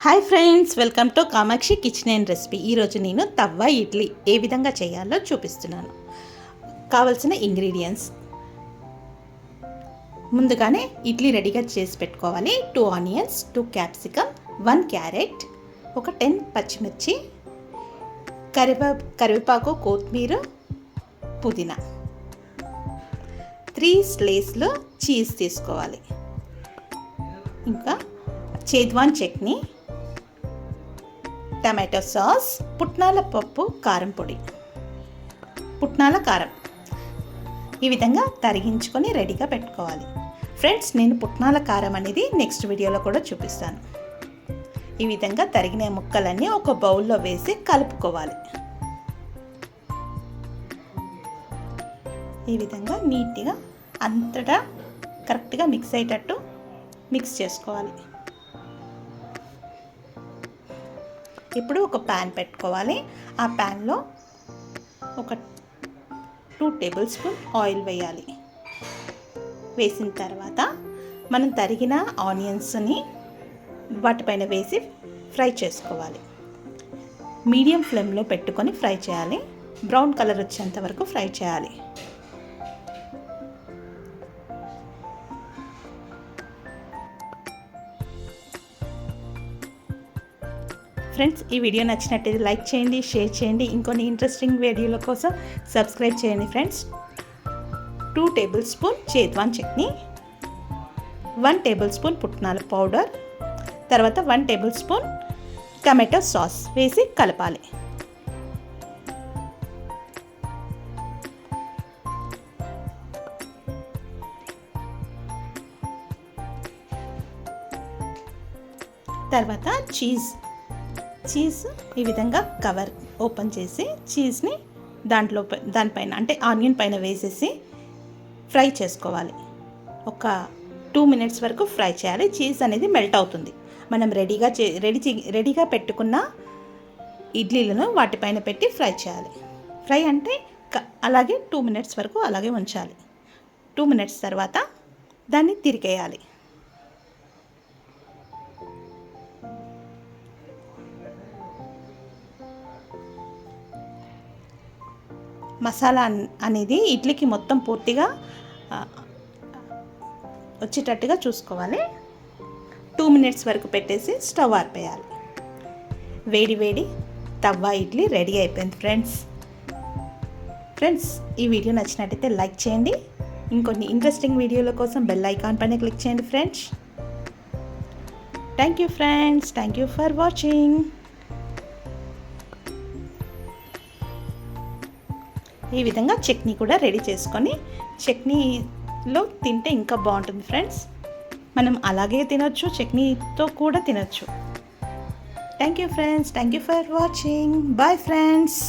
Hi friends, welcome to Kamakshi kitchen and recipe. ఈరోజు నేను తవ్వ ఇడ్లీ ఏ విధంగా చేయాలో చూపిస్తున్నాను. కావలసిన ఇంగ్రీడియంట్స్ ముందుగానే ఇడ్లీ రెడీగా చేసి పెట్టుకోవాలి. 2 ఆనియన్స్, 2 క్యాప్సికమ్, 1 క్యారెట్, ఒక 10 పచ్చిమిర్చి, కరివేపాకు, కొత్తిమీర, పుదీనా, 3 స్లైస్లు చీజ్ తీసుకోవాలి. ఇంకా చేద్వాన్ చట్నీ, టమాటో సాస్, పుట్నాల పప్పు, కారం పొడి, పుట్నాల కారం ఈ విధంగా తరిగించుకొని రెడీగా పెట్టుకోవాలి. ఫ్రెండ్స్, నేను పుట్నాల కారం అనేది నెక్స్ట్ వీడియోలో కూడా చూపిస్తాను. ఈ విధంగా తరిగిన ముక్కలన్నీ ఒక బౌల్లో వేసి కలుపుకోవాలి. ఈ విధంగా నీట్గా అంతటా కరెక్ట్గా మిక్స్ అయ్యేటట్టు మిక్స్ చేసుకోవాలి. ఇప్పుడు ఒక ప్యాన్ పెట్టుకోవాలి. ఆ ప్యాన్లో ఒక 2 టేబుల్ స్పూన్ ఆయిల్ వేయాలి. వేసిన తర్వాత మనం తరిగిన ఆనియన్స్ని వాటిపైన వేసి ఫ్రై చేసుకోవాలి. మీడియం ఫ్లేమ్లో పెట్టుకొని ఫ్రై చేయాలి. బ్రౌన్ కలర్ వచ్చేంత వరకు ఫ్రై చేయాలి. ఫ్రెండ్స్, ఈ వీడియో నచ్చినట్టయితే లైక్ చేయండి, షేర్ చేయండి. ఇంకొన్ని ఇంట్రెస్టింగ్ వీడియోల కోసం సబ్స్క్రైబ్ చేయండి. ఫ్రెండ్స్, 2 టేబుల్ స్పూన్ చేద్వాన్ చట్నీ, 1 టేబుల్ స్పూన్ పుట్నాల పౌడర్, తర్వాత 1 టేబుల్ స్పూన్ టమాటో సాస్ వేసి కలపాలి. తర్వాత చీజ్ ఈ విధంగా కవర్ ఓపెన్ చేసి చీజ్ని దానిపైన అంటే ఆనియన్ పైన వేసేసి ఫ్రై చేసుకోవాలి. ఒక 2 మినిట్స్ వరకు ఫ్రై చేయాలి. చీజ్ అనేది మెల్ట్ అవుతుంది. మనం రెడీగా పెట్టుకున్న ఇడ్లీలను వాటిపైన పెట్టి ఫ్రై చేయాలి. ఫ్రై అంటే అలాగే 2 మినిట్స్ వరకు అలాగే ఉంచాలి. 2 మినిట్స్ తర్వాత దాన్ని తిరిగేయాలి. మసాలా అనేది ఇడ్లీకి మొత్తం పూర్తిగా వచ్చేటట్టుగా చూసుకోవాలి. 2 మినిట్స్ వరకు పెట్టేసి స్టవ్ ఆర్పేయాలి. వేడి తవ్వ ఇడ్లీ రెడీ అయిపోయింది. ఫ్రెండ్స్, ఈ వీడియో నచ్చినట్టయితే లైక్ చేయండి. ఇంకొన్ని ఇంట్రెస్టింగ్ వీడియోల కోసం బెల్ ఐకాన్ పైన క్లిక్ చేయండి. Friends, thank you friends, thank you for watching. ఈ విధంగా చట్నీ కూడా రెడీ చేసుకొని చట్నీలో తింటే ఇంకా బాగుంటుంది. ఫ్రెండ్స్, మనం అలాగే తినొచ్చు, చట్నీతో కూడా తినొచ్చు. Thank you friends, thank you for watching. Bye friends.